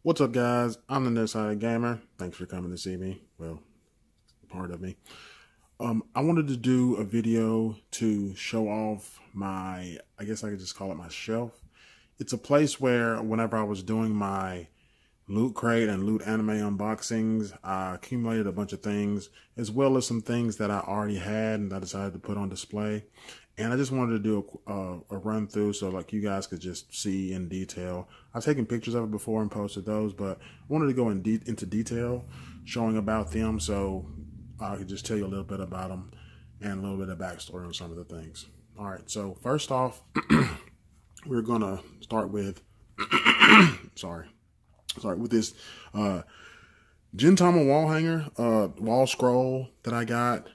What's up, guys? I'm the Nearsighted Gamer. Thanks for coming to see me. Well, part of me. I wanted to do a video to show off my, I guess I could just call it my shelf. It's a place where whenever I was doing my Loot Crate and Loot Anime unboxings, I accumulated a bunch of things, as well as some things that I already had and I decided to put on display. And I just wanted to do a run through so like you guys could just see in detail. I've taken pictures of it before and posted those, but I wanted to go into detail showing about them so I could just tell you a little bit about them and a little bit of backstory on some of the things. All right, so first off, we're going to start with, with this Gintama wall hanger, wall scroll that I got.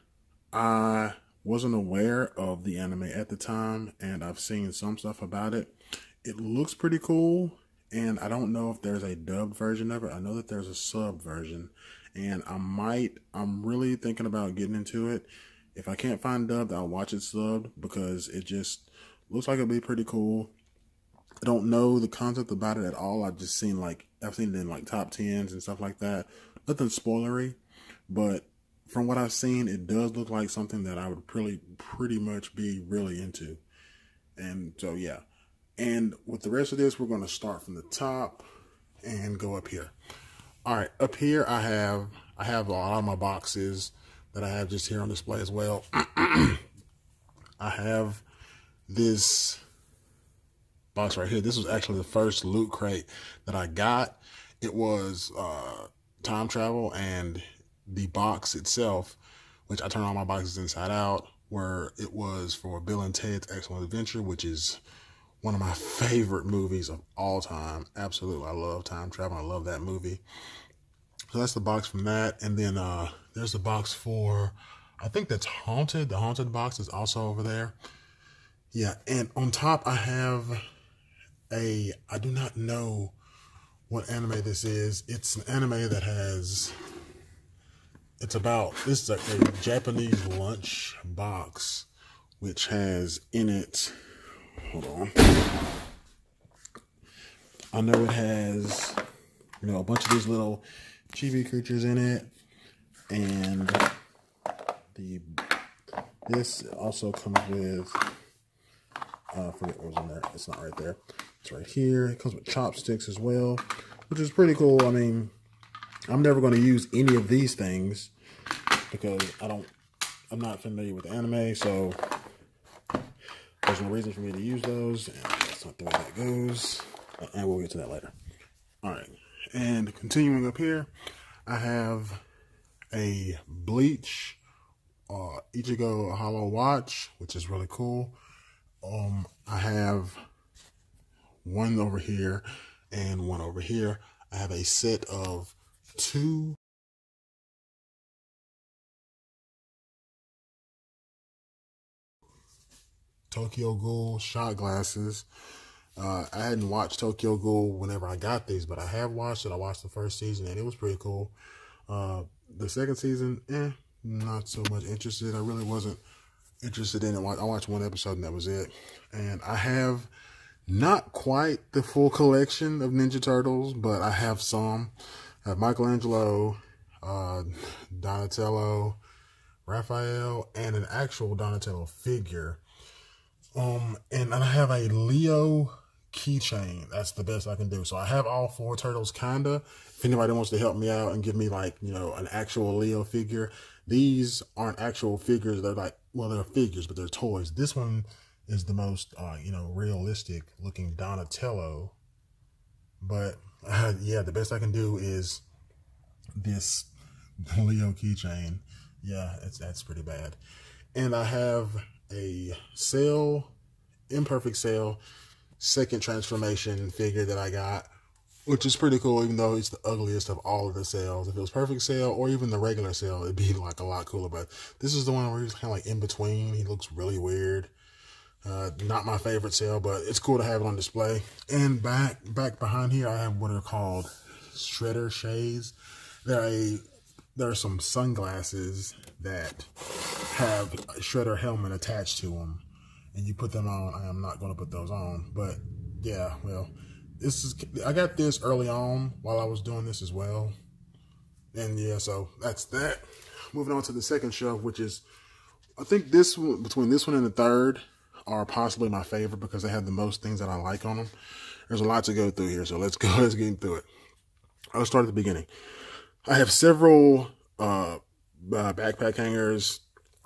I wasn't aware of the anime at the time, and I've seen some stuff about it. It looks pretty cool, and I don't know if there's a dubbed version of it. I know that there's a sub version, and I'm really thinking about getting into it. If I can't find dubbed, I'll watch it subbed because it just looks like it'll be pretty cool. I don't know the concept about it at all. I've seen it in like top 10s and stuff like that. Nothing spoilery, but from what I've seen, it does look like something that I would pretty much be really into. And so, yeah. And with the rest of this, we're going to start from the top and go up here. All right, up here I have a lot of my boxes that I have just here on display as well. I have this box right here. This was actually the first Loot Crate that I got. It was time travel, and the box itself, which I turn all my boxes inside out, where it was for Bill and Ted's Excellent Adventure, which is one of my favorite movies of all time. Absolutely, I love time travel. I love that movie. So that's the box from that. And then there's the box for, I think that's Haunted. The Haunted box is also over there. Yeah, and on top I have I do not know what anime this is. It's an anime that has, this is a Japanese lunch box, which has in it, hold on. I know it has, a bunch of these little chibi creatures in it. And this also comes with, I forget what was in there. It's not right there. It's right here. It comes with chopsticks as well, which is pretty cool. I mean, I'm never going to use any of these things because I'm not familiar with anime, so there's no reason for me to use those, and that's not the way that goes, and we'll get to that later. All right, and continuing up here, I have a Bleach Ichigo Hollow Watch, which is really cool. I have one over here and one over here. I have a set of 2 Tokyo Ghoul shot glasses. I hadn't watched Tokyo Ghoul whenever I got these, but I have watched it. I watched the first season and it was pretty cool. The second season, not so much interested. I really wasn't interested in it. I watched one episode and that was it. And I have not quite the full collection of Ninja Turtles, but I have some. I have Michelangelo, Donatello, Raphael, and an actual Donatello figure. And I have a Leo keychain. That's the best I can do. So I have all 4 turtles, kinda. If anybody wants to help me out and give me an actual Leo figure. These aren't actual figures. They're they're figures, but they're toys. This one is the most, realistic looking Donatello. But yeah, the best I can do is this Leo keychain. Yeah, that's pretty bad. And I have a Imperfect Cell second transformation figure that I got, which is pretty cool, even though it's the ugliest of all of the cells. If it was Perfect Cell or even the regular Cell, it'd be a lot cooler. But this is the one where he's kind of in between. He looks really weird. Not my favorite Cell, but it's cool to have it on display. And back behind here, I have what are called Shredder shades. There are some sunglasses that have a Shredder helmet attached to them, and you put them on. I am not going to put those on, but yeah, well, I got this early on while I was doing this as well. And yeah, so that's that. Moving on to the second shelf, which is, I think this one, between this one and the third, are possibly my favorite because they have the most things that I like on them. There's a lot to go through here, so let's get through it. I'll start at the beginning. I have several backpack hangers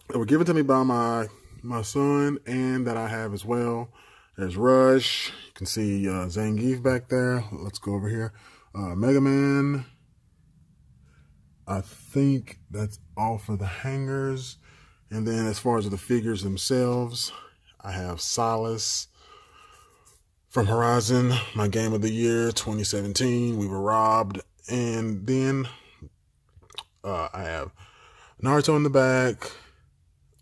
that were given to me by my son, and that I have as well. There's Rush. You can see Zangief back there. Let's go over here. Mega Man. I think that's all for the hangers. And then as far as the figures themselves, I have Solace from Horizon, my game of the year, 2017. We were robbed. And then I have Naruto in the back,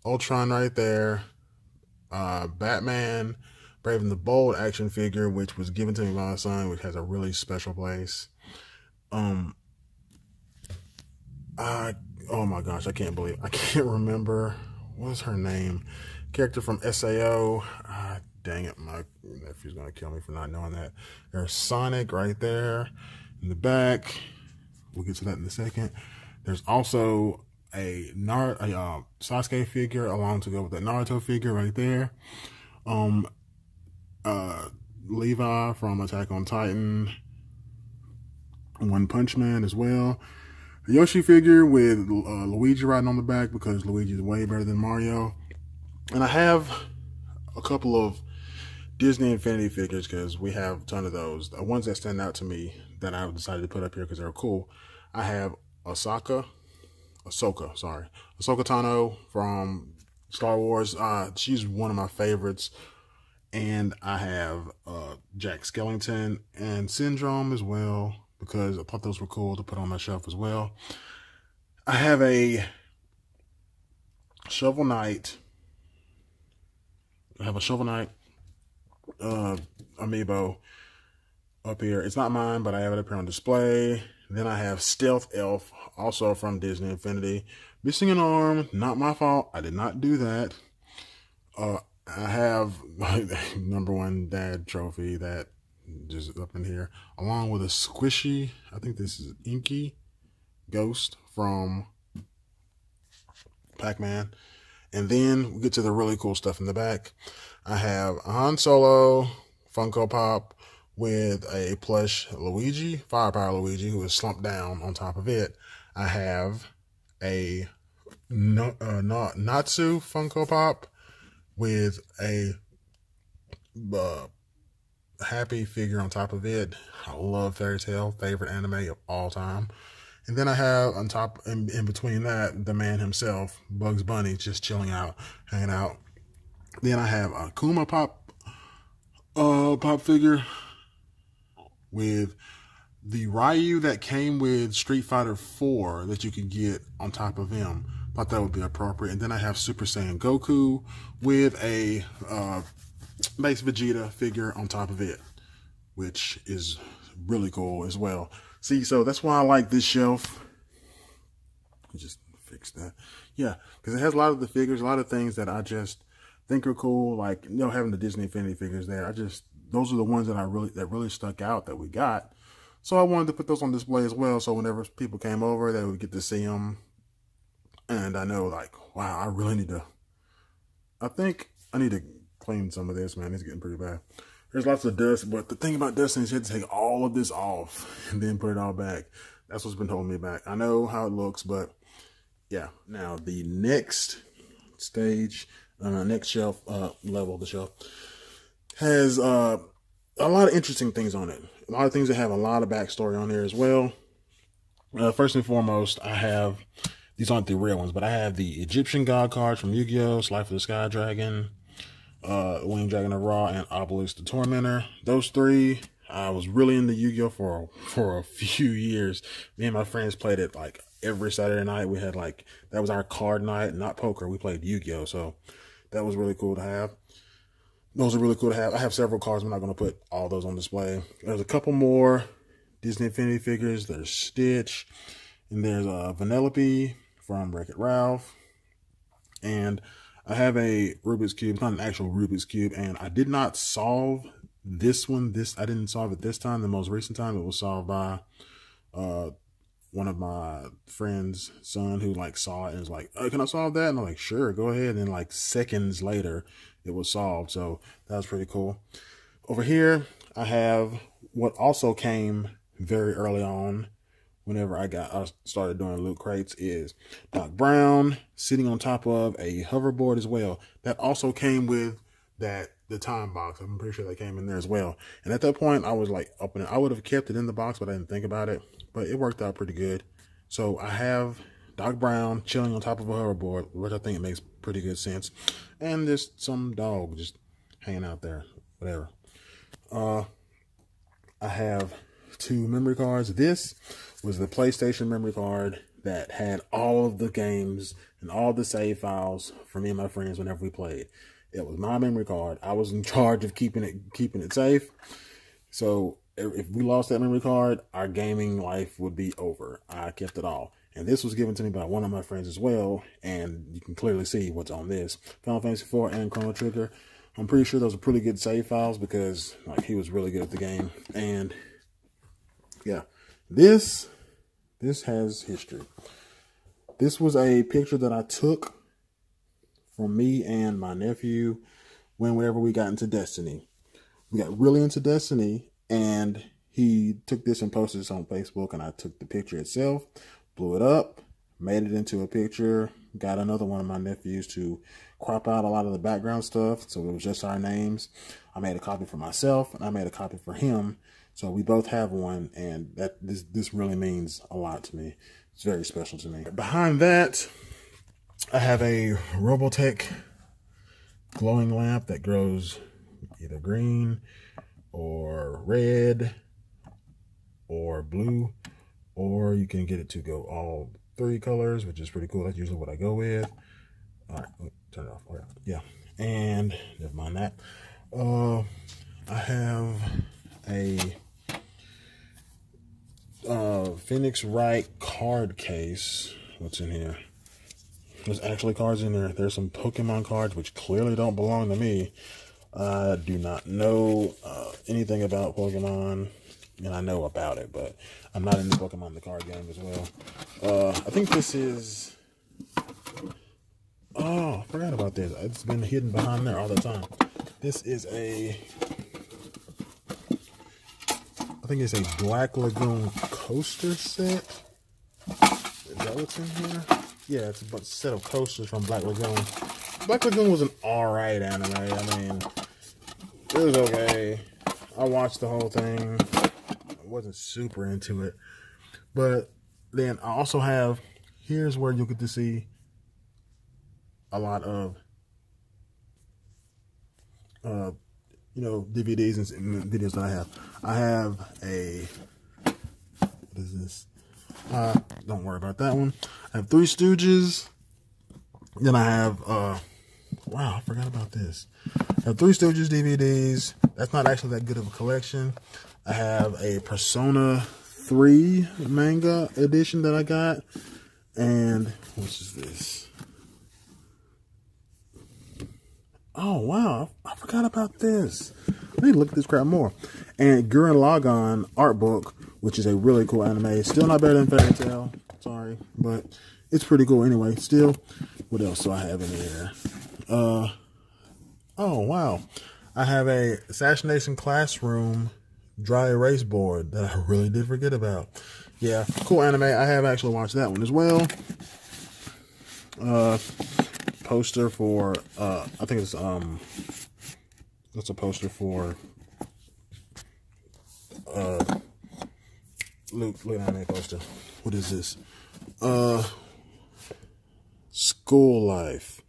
Ultron right there, Batman, Brave and the Bold action figure, which was given to me by my son, which has a really special place. Oh my gosh, I can't remember. What's her name? Character from SAO. Dang it, my nephew's gonna kill me for not knowing that. There's Sonic right there in the back. We'll get to that in a second. There's also a Sasuke figure along to go with that Naruto figure right there. Levi from Attack on Titan. One Punch Man as well. A Yoshi figure with Luigi riding on the back because Luigi is way better than Mario. And I have a couple of Disney Infinity figures because we have a ton of those. The ones that stand out to me that I decided to put up here because they're cool. I have Ahsoka Tano from Star Wars. She's one of my favorites. And I have Jack Skellington and Syndrome as well, because I thought those were cool to put on my shelf as well. I have a Shovel Knight. Amiibo up here. It's not mine, but I have it up here on display. Then I have Stealth Elf, also from Disney Infinity. Missing an arm, not my fault. I did not do that. I have my #1 dad trophy that just up in here, along with a squishy, I think this is Inky Ghost from Pac-Man. And then we get to the really cool stuff in the back. I have a Han Solo Funko Pop with a plush Luigi, Firepower Luigi, who is slumped down on top of it. I have a Natsu Funko Pop with a Happy figure on top of it. I love Fairy Tail, favorite anime of all time. And then I have on top, in between that, the man himself, Bugs Bunny, just chilling out, hanging out. Then I have a Kuma pop figure with the Ryu that came with Street Fighter 4 that you could get on top of him. Thought that would be appropriate. And then I have Super Saiyan Goku with a base Vegeta figure on top of it, which is really cool as well. See, so that's why I like this shelf. Just fix that. Yeah, because it has a lot of the figures, a lot of things that I just think are cool. Like, you know, having the Disney Infinity figures there. Those are the ones that really stuck out that we got. So I wanted to put those on display as well. So whenever people came over, they would get to see them. And I know, like, wow, I think I need to clean some of this, man. It's getting pretty bad. There's lots of dust, but the thing about dusting is you have to take all of this off and then put it all back. That's what's been holding me back. I know how it looks, but yeah. Now the next stage, next shelf, level of the shelf has a lot of interesting things on it. A lot of things that have a lot of backstory on there as well. First and foremost, I have, these aren't the real ones, but I have the Egyptian God cards from Yu-Gi-Oh!, Life of the Sky Dragon, Winged Dragon of Ra, and Obelisk the Tormentor. Those three, I was really into Yu-Gi-Oh! for a few years. Me and my friends played it like every Saturday night. We had that was our card night, not poker. We played Yu-Gi-Oh! So that was really cool to have. Those are really cool to have. I have several cards. I'm not going to put all those on display. There's a couple more Disney Infinity figures. There's Stitch, and there's Vanellope from Wreck-It Ralph. And I have a Rubik's Cube. It's not an actual Rubik's Cube, and I did not solve This one, I didn't solve it this time. The most recent time it was solved by one of my friend's son who like saw it and was like, oh, can I solve that? And I'm like, sure, go ahead. And then like seconds later it was solved. So that was pretty cool. Over here, I have what also came very early on whenever I started doing loot crates is Doc Brown sitting on top of a hoverboard as well. That also came with the time box. I'm pretty sure that came in there as well. And at that point, I was like opening. I would have kept it in the box, but I didn't think about it. But it worked out pretty good. So I have Doc Brown chilling on top of a hoverboard, which I think makes pretty good sense. And there's some dog just hanging out there, whatever. I have 2 memory cards. This was the PlayStation memory card that had all of the games and all the save files for me and my friends whenever we played. It was my memory card. I was in charge of keeping it safe. So if we lost that memory card, our gaming life would be over. I kept it all. And this was given to me by one of my friends as well. And you can clearly see what's on this. Final Fantasy IV and Chrono Trigger. I'm pretty sure those are pretty good save files because like he was really good at the game. And yeah, this has history. This was a picture that I took from me and my nephew whenever we got into Destiny. We got really into Destiny, and he took this and posted this on Facebook, and I took the picture itself, blew it up, made it into a picture, got another one of my nephews to crop out a lot of the background stuff, so it was just our names. I made a copy for myself, and I made a copy for him, so we both have one, and this really means a lot to me. It's very special to me. Behind that, I have a Robotech glowing lamp that grows either green or red or blue, or you can get it to go all 3 colors, which is pretty cool. That's usually what I go with. All right, turn it off. All right. Yeah, and never mind that. I have a Phoenix Wright card case. What's in here? There's actually cards in there. There's some Pokemon cards, which clearly don't belong to me. I do not know anything about Pokemon. I mean, I know about it, but I'm not into Pokemon the card game as well. I think this is... Oh, I forgot about this. It's been hidden behind there all the time. This is a... I think it's a Black Lagoon coaster set. Is that what's in here? Yeah, it's a set of coasters from Black Lagoon. Black Lagoon was an alright anime. I mean, it was okay. I watched the whole thing. I wasn't super into it. But then I also have, here's where you'll get to see a lot of, you know, DVDs and videos that I have. I have a, what is this? Don't worry about that one. I have Three Stooges. Then I have, wow, I forgot about this. I have Three Stooges DVDs. That's not actually that good of a collection. I have a Persona 3 manga edition that I got. And, what is this? Oh, wow, I forgot about this. I need to look at this crap more. And Gurren Lagann art book, which is a really cool anime. Still not better than Fairy Tail. Sorry, but it's pretty cool anyway. Still, what else do I have in here? Oh, wow. I have a Assassination Classroom dry erase board that I really did forget about. Yeah, cool anime. I have actually watched that one as well. Poster for, I think it's, that's a poster for, look at that poster. What is this? School Life.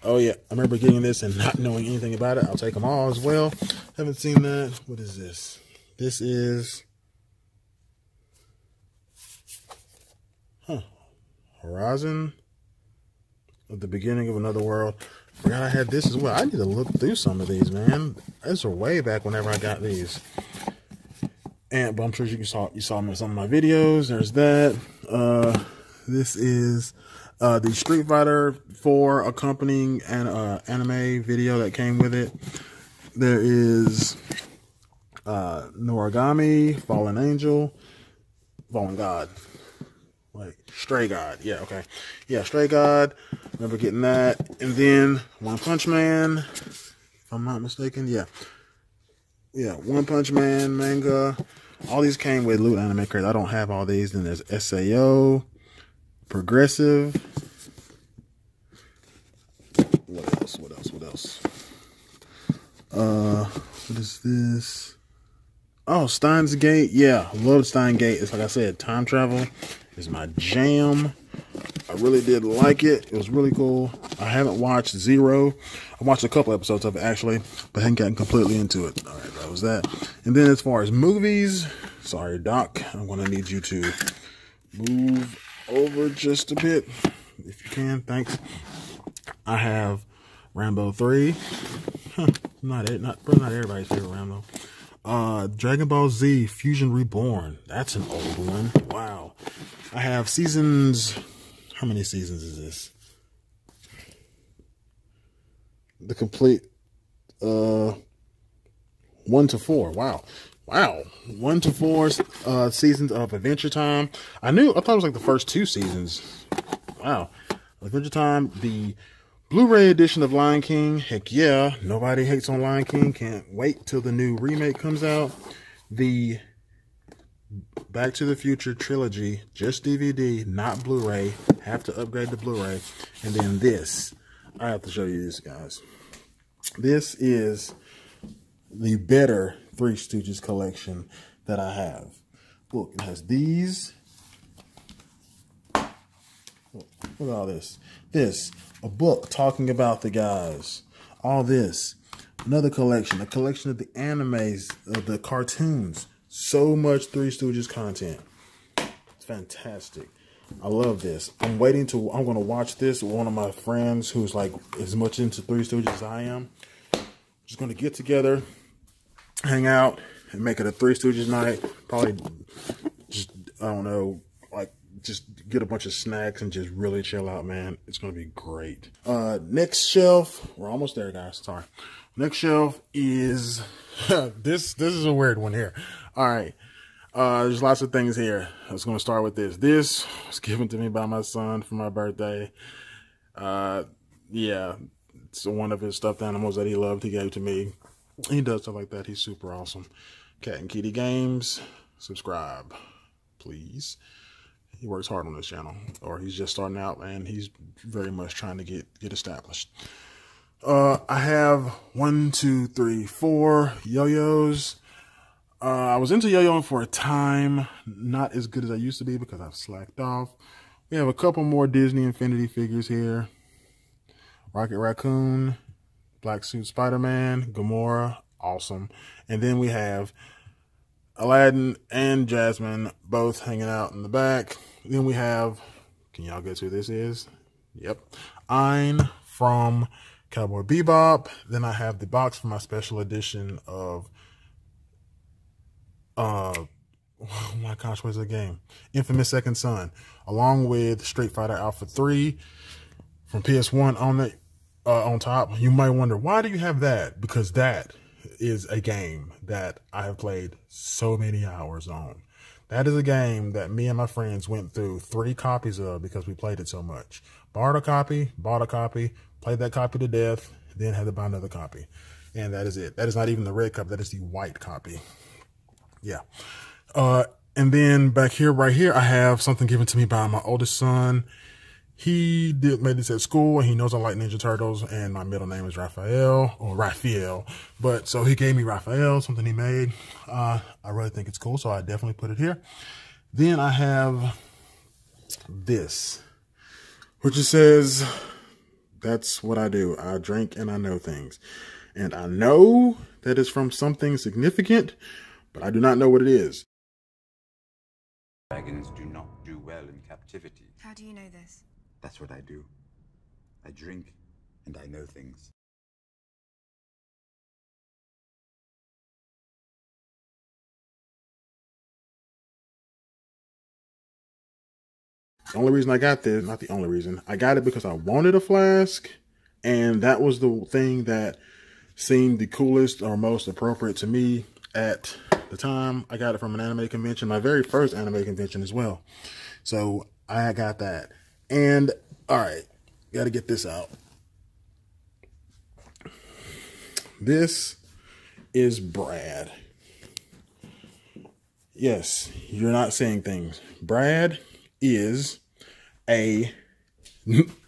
Oh yeah, I remember getting this and not knowing anything about it. I'll take them all as well. Haven't seen that. What is this? This is, Horizon at the Beginning of Another World. Forgot I had this as well. I need to look through some of these, man. These are way back whenever I got these. But I'm sure you saw them in some of my videos. There's that. This is the Street Fighter 4 accompanying an anime video that came with it. there is Noragami, Fallen Angel, Fallen God. Like Stray God. Yeah, okay. Yeah, Stray God. Remember getting that. And then One Punch Man, if I'm not mistaken. Yeah. Yeah, One Punch Man manga. All these came with Loot Anime Crates. I don't have all these. Then there's SAO, Progressive. What else? What else? What else? What is this? Oh, Steins Gate. Yeah, I love Steins Gate. It's like I said, time travel is my jam. I really did like it. It was really cool. I haven't watched Zero. I watched a couple episodes of it actually, but hadn't gotten completely into it. All right, that was that. And then as far as movies, sorry, Doc, I'm going to need you to move over just a bit if you can. Thanks. I have Rambo 3. Not everybody's favorite Rambo. Dragon Ball Z Fusion Reborn. That's an old one. Wow. I have seasons. How many seasons is this? The complete 1 to 4. Wow. 1 to 4 seasons of Adventure Time. I thought it was like the first 2 seasons. Wow. Adventure Time, the Blu-ray edition of Lion King. Heck yeah. Nobody hates on Lion King. Can't wait till the new remake comes out. The Back to the Future trilogy, just DVD, not Blu-ray. Have to upgrade to Blu-ray. And then this. I have to show you this, guys. This is the better Three Stooges collection that I have. Look, it has these. Look at all this. A book talking about the guys. All this. Another collection. A collection of the animes, of the cartoons. So much Three Stooges content. It's fantastic. I love this. I'm going to watch this with one of my friends who's like as much into Three Stooges as I am. Just going to get together, hang out, and make it a Three Stooges night. Probably just, I don't know, like just get a bunch of snacks and just really chill out, man. It's going to be great. Next shelf. We're almost there, guys. Sorry. Next shelf is this is a weird one here. All right. There's lots of things here. I was going to start with this. This was given to me by my son for my birthday. Yeah, it's one of his stuffed animals that he loved. He gave to me. He does stuff like that. He's super awesome. Cat and Kitty Games. Subscribe, please. He works hard on this channel, or he's just starting out, and he's very much trying to get established. I have 1, 2, 3, 4 yo-yos. I was into yo-yoing for a time, not as good as I used to be because I've slacked off. We have a couple more Disney Infinity figures here. Rocket Raccoon, Black Suit Spider-Man, Gamora, awesome. And then we have Aladdin and Jasmine both hanging out in the back. Then we have, can y'all guess who this is? Yep, Ein from Cowboy Bebop. Then I have the box for my special edition of oh my gosh, what's the game? Infamous Second Son, along with Street Fighter Alpha 3 from PS1 on top. You might wonder, why do you have that? Because that is a game that I have played so many hours on. That is a game that me and my friends went through 3 copies of because we played it so much. Borrowed a copy, bought a copy, played that copy to death, then had to buy another copy. And that is it. That is not even the red copy. That is the white copy. Yeah. And then back here, right here, I have something given to me by my oldest son. He made this at school, and he knows I like Ninja Turtles, and my middle name is Raphael. But so he gave me Raphael, something he made. I really think it's cool, so I definitely put it here. Then I have this, which it says, that's what I do. I drink and I know things. And I know that it's from something significant, but I do not know what it is. Dragons do not do well in captivity. How do you know this? That's what I do. I drink and I know things. The only reason I got this, not the only reason, I got it because I wanted a flask, and that was the thing that seemed the coolest or most appropriate to me at the time. I got it from an anime convention, my very first anime convention as well. So I got that. And all right, got to get this out. This is Brad. Yes, you're not saying things. Brad is a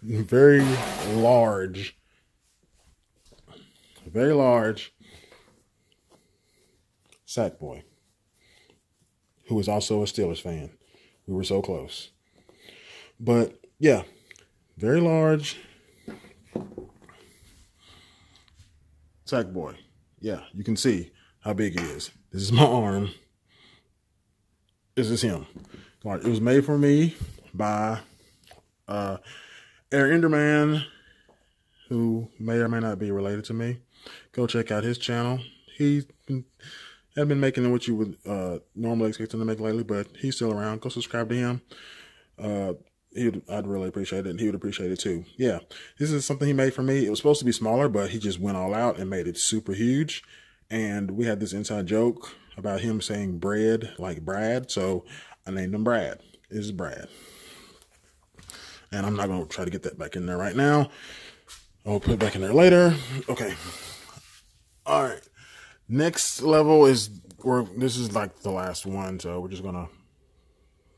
very large sack boy who is also a Steelers fan. We were so close. But yeah, very large sack boy. Yeah, you can see how big he is. This is my arm. This is him. It was made for me by AirEnderman, who may or may not be related to me. Go check out his channel. He had been making what you would normally expect him to make lately, but he's still around. Go subscribe to him. I'd really appreciate it, and he would appreciate it too. Yeah, this is something he made for me. It was supposed to be smaller, but he just went all out and made it super huge. And we had this inside joke about him saying bread like Brad, so I named him Brad. This is Brad. And I'm not going to try to get that back in there right now. I'll put it back in there later. Okay. All right. Next level is, this is like the last one, so we're just going to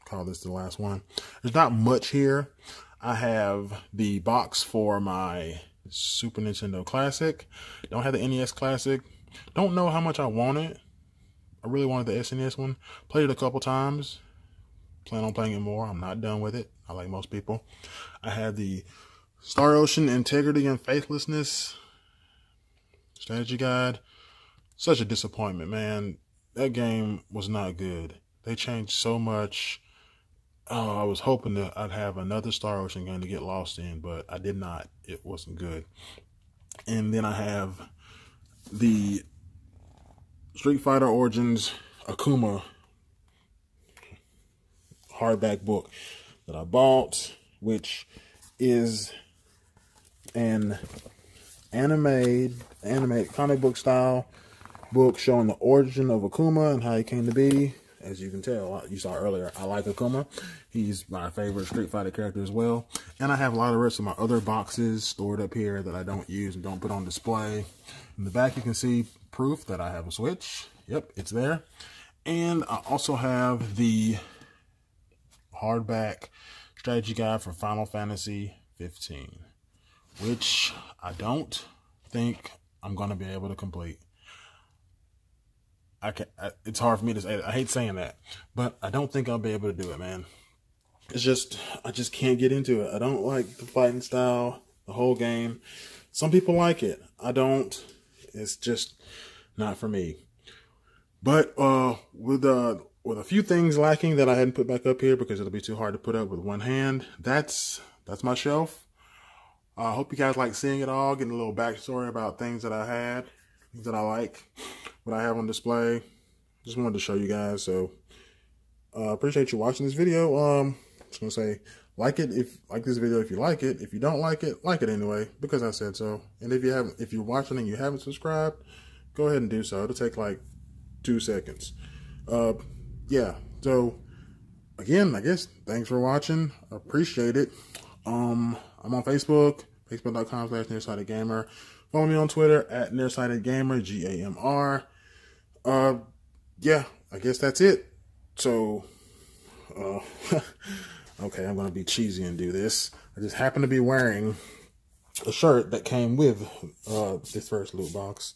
call this the last one. There's not much here. I have the box for my Super Nintendo Classic. Don't have the NES Classic. Don't know how much I want it. I really wanted the SNES one. Played it a couple times. Plan on playing it more. I'm not done with it. I like most people. I had the Star Ocean Integrity and Faithlessness strategy guide. Such a disappointment, man. That game was not good. They changed so much. Oh, I was hoping that I'd have another Star Ocean game to get lost in, but I did not. It wasn't good. And then I have the Street Fighter Origins Akuma hardback book that I bought, which is an anime comic book style book showing the origin of Akuma and how he came to be. As you can tell, you saw earlier, I like Akuma. He's my favorite Street Fighter character as well. And I have a lot of the rest of my other boxes stored up here that I don't use and don't put on display. In the back, you can see proof that I have a Switch. Yep, it's there. And I also have the hardback strategy guide for Final Fantasy 15, which I don't think I'm going to be able to complete. It's hard for me to say. I hate saying that, but I don't think I'll be able to do it, man. It's just, I just can't get into it. I don't like the fighting style, the whole game. Some people like it. I don't. It's just not for me. But with a few things lacking that I hadn't put back up here because it'll be too hard to put up with one hand, that's my shelf. I hope you guys like seeing it all, getting a little backstory about things that I had, things that I like, what I have on display. Just wanted to show you guys. So appreciate you watching this video. Just gonna say, like this video if you like it. If you don't like it anyway, because I said so. And if you're watching and you haven't subscribed, go ahead and do so. It'll take like 2 seconds. Yeah. So again, I guess thanks for watching. I appreciate it. I'm on Facebook, facebook.com/Nearsighted Gamer. Follow me on Twitter at Nearsighted Gamer, GAMR. Yeah, I guess that's it. So, okay, I'm going to be cheesy and do this. I just happen to be wearing a shirt that came with this first loot box.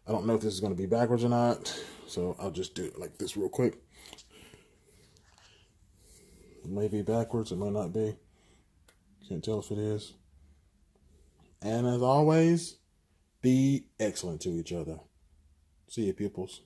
I don't know if this is going to be backwards or not, so I'll just do it like this real quick. It may be backwards, it might not be. Can't tell if it is. And as always, be excellent to each other. See you, pupils.